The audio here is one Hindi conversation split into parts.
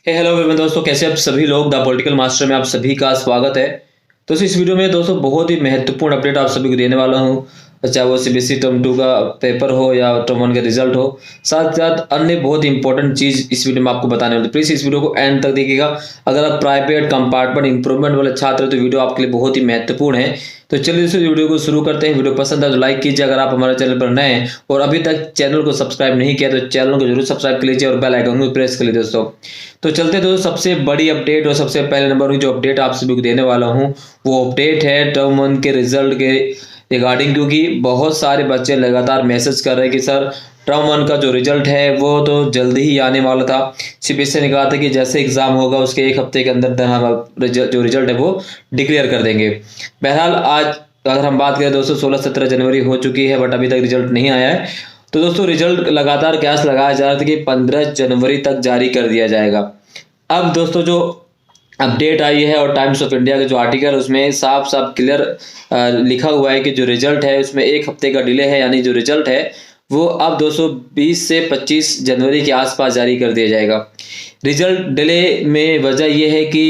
हेलो एवरीवन दोस्तों, कैसे आप सभी लोग। द पॉलिटिकल मास्टर में आप सभी का स्वागत है। तो इस वीडियो में दोस्तों बहुत ही महत्वपूर्ण अपडेट आप सभी को देने वाला हूँ। चाहे वो सीबीएसई टर्म 2 का पेपर हो या टर्म 1 का रिजल्ट हो, साथ साथ अन्य बहुत इंपॉर्टेंट चीज इस वीडियो में आपको बताने वाले। प्लीज इस वीडियो को एंड तक देखिएगा। अगर आप प्राइवेट कंपार्टमेंट इंप्रूवमेंट वाले छात्र हैं तो वीडियो आपके लिए बहुत ही महत्वपूर्ण है। तो चलिए इस वीडियो को शुरू करते हैं। वीडियो पसंद है तो लाइक कीजिए। अगर आप हमारे चैनल पर नए हैं और अभी तक चैनल को सब्सक्राइब नहीं किया तो चैनल को जरूर सब्सक्राइब कर लीजिए और बेल आइकन को प्रेस कर लीजिए दोस्तों। तो चलते दोस्तों, सबसे बड़ी अपडेट और सबसे पहले नंबर की जो अपडेट आप सभी को देने वाला हूँ वो अपडेट है टर्म 1 के रिजल्ट के रिगार्डिंग। क्योंकि बहुत सारे बच्चे लगातार मैसेज कर रहे हैं कि सर टर्म 1 का जो रिजल्ट है वो तो जल्दी ही आने वाला था। सीबीएसई ने कहा था कि जैसे एग्जाम होगा उसके एक हफ्ते के अंदर जो रिजल्ट है वो डिक्लेयर कर देंगे। बहरहाल आज अगर हम बात करें दोस्तों 16-17 जनवरी हो चुकी है बट अभी तक रिजल्ट नहीं आया है। तो दोस्तों रिजल्ट लगातार कयास लगाया जा रहा था कि 15 जनवरी तक जारी कर दिया जाएगा। अब दोस्तों जो अपडेट आई है और टाइम्स ऑफ इंडिया के जो आर्टिकल उसमें साफ साफ क्लियर लिखा हुआ है कि जो रिजल्ट है उसमें एक हफ्ते का डिले है। यानी जो रिजल्ट है वो अब 220 से 25 जनवरी के आसपास जारी कर दिया जाएगा। रिजल्ट डिले में वजह यह है कि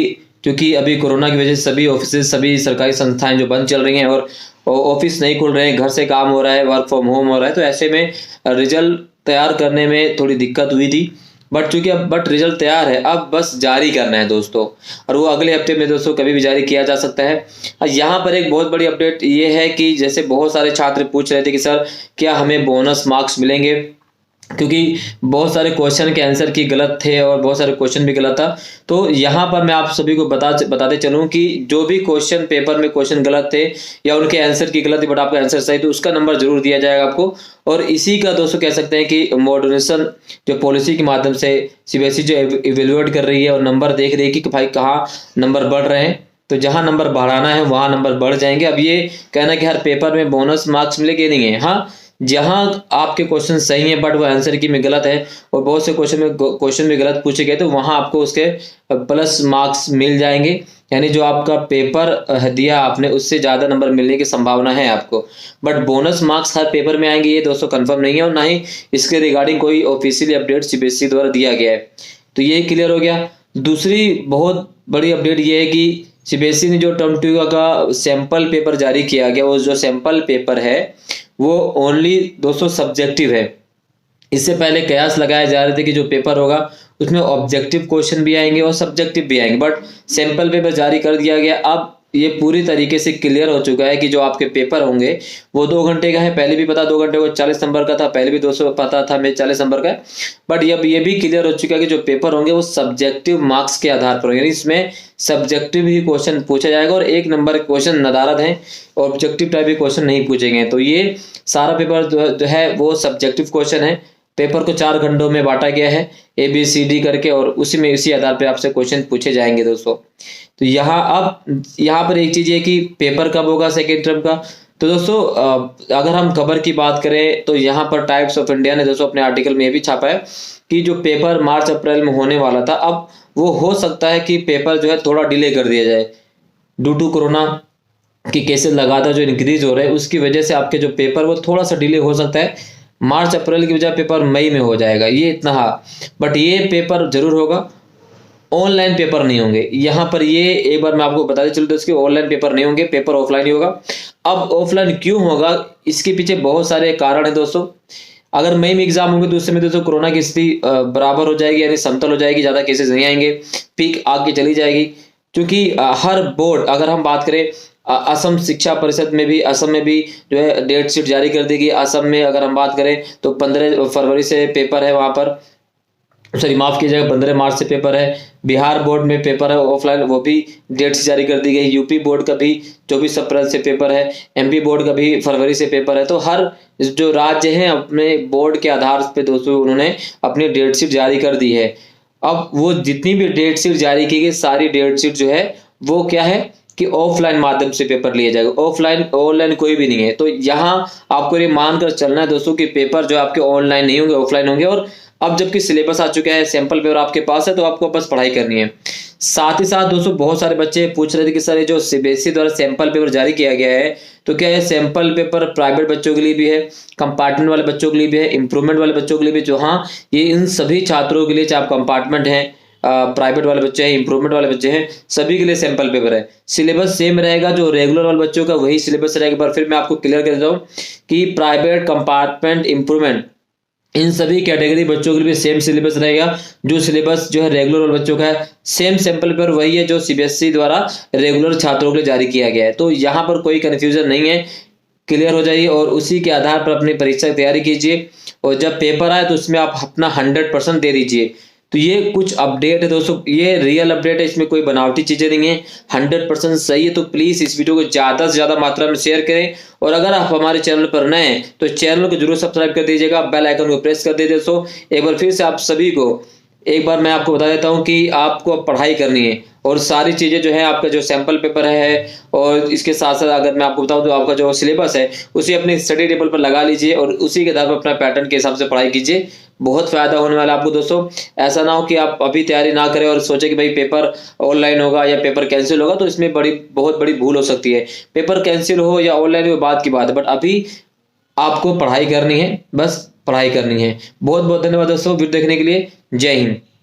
क्योंकि अभी कोरोना की वजह से सभी ऑफिस सभी सरकारी संस्थाएं जो बंद चल रही हैं और ऑफिस नहीं खुल रहे हैं, घर से काम हो रहा है, वर्क फ्रॉम होम हो रहा है। तो ऐसे में रिजल्ट तैयार करने में थोड़ी दिक्कत हुई थी। बट रिजल्ट तैयार है, अब बस जारी करना है दोस्तों। और वो अगले हफ्ते में दोस्तों कभी भी जारी किया जा सकता है। यहाँ पर एक बहुत बड़ी अपडेट ये है कि जैसे बहुत सारे छात्र पूछ रहे थे कि सर क्या हमें बोनस मार्क्स मिलेंगे, क्योंकि बहुत सारे क्वेश्चन के आंसर की गलत थे और बहुत सारे क्वेश्चन भी गलत था। तो यहाँ पर मैं आप सभी को बताते चलूँ कि जो भी क्वेश्चन पेपर में क्वेश्चन गलत थे या उनके आंसर की गलत थी बट आपका आंसर सही तो उसका नंबर जरूर दिया जाएगा आपको। और इसी का दोस्तों कह सकते हैं कि मॉडरेशन जो पॉलिसी के माध्यम से सीबीएसई जो इवेल्युएट कर रही है और नंबर देख रही है कि भाई कहाँ नंबर बढ़ रहे हैं। तो जहां नंबर बढ़ाना है वहां नंबर बढ़ जाएंगे। अब ये कहना कि हर पेपर में बोनस मार्क्स मिलेंगे नहीं है। हाँ, जहां आपके क्वेश्चन सही है बट वो आंसर की में गलत है और बहुत से क्वेश्चन में गलत पूछे गए तो वहां आपको उसके प्लस मार्क्स मिल जाएंगे। यानी जो आपका पेपर दिया आपने उससे ज्यादा नंबर मिलने की संभावना है आपको। But bonus marks her paper में आएंगे ये दोस्तों कंफर्म नहीं है और ना ही इसके रिगार्डिंग कोई ऑफिशियली अपडेट सीबीएसई द्वारा दिया गया है। तो ये क्लियर हो गया। दूसरी बहुत बड़ी अपडेट ये है कि सीबीएसई ने जो टर्म 2 का सैंपल पेपर जारी किया गया, वो जो सैंपल पेपर है वो ओनली दोस्तों सब्जेक्टिव है। इससे पहले कयास लगाए जा रहे थे कि जो पेपर होगा उसमें ऑब्जेक्टिव क्वेश्चन भी आएंगे और सब्जेक्टिव भी आएंगे, बट सैंपल पेपर जारी कर दिया गया। अब ये पूरी तरीके से क्लियर हो चुका है कि जो आपके पेपर होंगे वो 2 घंटे का है। पहले भी पता 2 घंटे को 40 नंबर का था, पहले भी 200 पता था मैं 40 नंबर का। बट अब ये भी क्लियर हो चुका है कि जो पेपर होंगे वो सब्जेक्टिव मार्क्स के आधार पर होंगे। इसमें सब्जेक्टिव ही क्वेश्चन पूछा जाएगा और 1 नंबर के क्वेश्चन नदारद हैं, ऑब्जेक्टिव टाइप के क्वेश्चन नहीं पूछेंगे। तो ये सारा पेपर जो है वो सब्जेक्टिव क्वेश्चन है। पेपर को 4 खंडों में बांटा गया है ABCD करके और उसी आधार पे आपसे क्वेश्चन पूछे जाएंगे दोस्तों। तो यहाँ पर एक चीज है कि पेपर कब होगा सेकेंड टर्म का। तो दोस्तों अगर हम खबर की बात करें तो यहाँ पर टाइम्स ऑफ इंडिया ने दोस्तों अपने आर्टिकल में ये भी छापा है कि जो पेपर मार्च अप्रैल में होने वाला था अब वो हो सकता है कि पेपर जो है थोड़ा डिले कर दिया जाए ड्यू टू कोरोना की केसेस लगातार जो इंक्रीज हो रहे हैं उसकी वजह से आपके जो पेपर वो थोड़ा सा डिले हो सकता है। मार्च अप्रैल की बजाय पेपर मई में हो जाएगा, ये इतना। हाँ, बट ये पेपर जरूर होगा, ऑनलाइन पेपर नहीं होंगे। यहाँ पर ये एक बार मैं आपको बताते चलूँ दोस्तों, ऑनलाइन पेपर नहीं होंगे, पेपर ऑफलाइन ही होगा। अब ऑफलाइन क्यों होगा इसके पीछे बहुत सारे कारण है दोस्तों। अगर मई में एग्जाम होंगे तो उस समय दोस्तों कोरोना की स्थिति बराबर हो जाएगी, यानी समतल हो जाएगी, ज्यादा केसेस नहीं आएंगे, पीक आगे चली जाएगी। क्योंकि हर बोर्ड अगर हम बात करें असम शिक्षा परिषद में भी असम में भी जो है डेट शीट जारी कर देगी। असम में अगर हम बात करें तो 15 फरवरी से पेपर है वहां पर, सॉरी माफ कीजिएगा 15 मार्च से पेपर है। बिहार बोर्ड में पेपर है ऑफलाइन, वो भी डेट जारी कर दी गई। यूपी बोर्ड का भी 24 अप्रैल से पेपर है। MP बोर्ड का भी फरवरी से पेपर है। तो हर जो राज्य हैं अपने बोर्ड के आधार पे दोस्तों उन्होंने अपनी डेट शीट जारी कर दी है। अब वो जितनी भी डेट शीट जारी की गई सारी डेट शीट जो है वो क्या है कि ऑफलाइन माध्यम से पेपर लिया जाएगा, ऑफलाइन ऑनलाइन कोई भी नहीं है। तो यहाँ आपको ये मानकर चलना है दोस्तों कि पेपर जो आपके ऑनलाइन नहीं होंगे ऑफलाइन होंगे। और अब जबकि सिलेबस आ चुका है, सैंपल पेपर आपके पास है तो आपको बस पढ़ाई करनी है। साथ ही साथ दोस्तों बहुत सारे बच्चे पूछ रहे थे कि सर ये जो सीबीएसई द्वारा सैंपल पेपर जारी किया गया है तो क्या ये सैंपल पेपर प्राइवेट बच्चों के लिए भी है, कंपार्टमेंट वाले बच्चों के लिए भी है, इंप्रूवमेंट वाले बच्चों के लिए भी? जो हाँ, ये इन सभी छात्रों के लिए, चाहे आप कंपार्टमेंट हैं प्राइवेट वाले बच्चे हैं, इंप्रूवमेंट वाले बच्चे हैं, सभी के लिए सैंपल पेपर है। सिलेबस सेम रहेगा, जो रेगुलर वाले बच्चों का वही सिलेबस रहेगा। पर फिर मैं आपको क्लियर कर देता हूँ कि प्राइवेट, कंपार्टमेंट, इंप्रूवमेंट, इन सभी कैटेगरी बच्चों के लिए भी सेम सिलेबस रहेगा। जो सिलेबस जो है रेगुलर वाले बच्चों का है, सेम सैंपल पेपर वही है जो सीबीएसई द्वारा रेगुलर छात्रों के लिए जारी किया गया है। तो यहाँ पर कोई कंफ्यूजन नहीं है, क्लियर हो जाइए और उसी के आधार पर अपनी परीक्षा की तैयारी कीजिए। और जब पेपर आए तो उसमें आप अपना 100% दे दीजिए। तो ये कुछ अपडेट है दोस्तों, ये रियल अपडेट है, इसमें कोई बनावटी चीजें नहीं है, 100% सही है। तो प्लीज इस वीडियो को ज्यादा से ज्यादा मात्रा में शेयर करें। और अगर आप हमारे चैनल पर नए हैं तो चैनल को जरूर सब्सक्राइब कर दीजिएगा, बेल आइकन को प्रेस कर दीजिए। दोस्तों एक बार फिर से आप सभी को एक बार मैं आपको बता देता हूं कि आपको पढ़ाई करनी है और सारी चीजें जो है, आपका जो सैंपल पेपर है और इसके साथ साथ अगर मैं आपको बताऊं तो आपका जो सिलेबस है उसे अपने स्टडी टेबल पर लगा लीजिए और उसी के आधार पर अपना पैटर्न के हिसाब से पढ़ाई कीजिए। बहुत फायदा होने वाला है आपको दोस्तों। ऐसा ना हो कि आप अभी तैयारी ना करें और सोचे कि भाई पेपर ऑनलाइन होगा या पेपर कैंसिल होगा, तो इसमें बहुत बड़ी भूल हो सकती है। पेपर कैंसिल हो या ऑनलाइन हो बात की बात है, बट अभी आपको पढ़ाई करनी है, बस पढ़ाई करनी है। बहुत बहुत धन्यवाद दोस्तों वीडियो देखने के लिए। जय हिंद।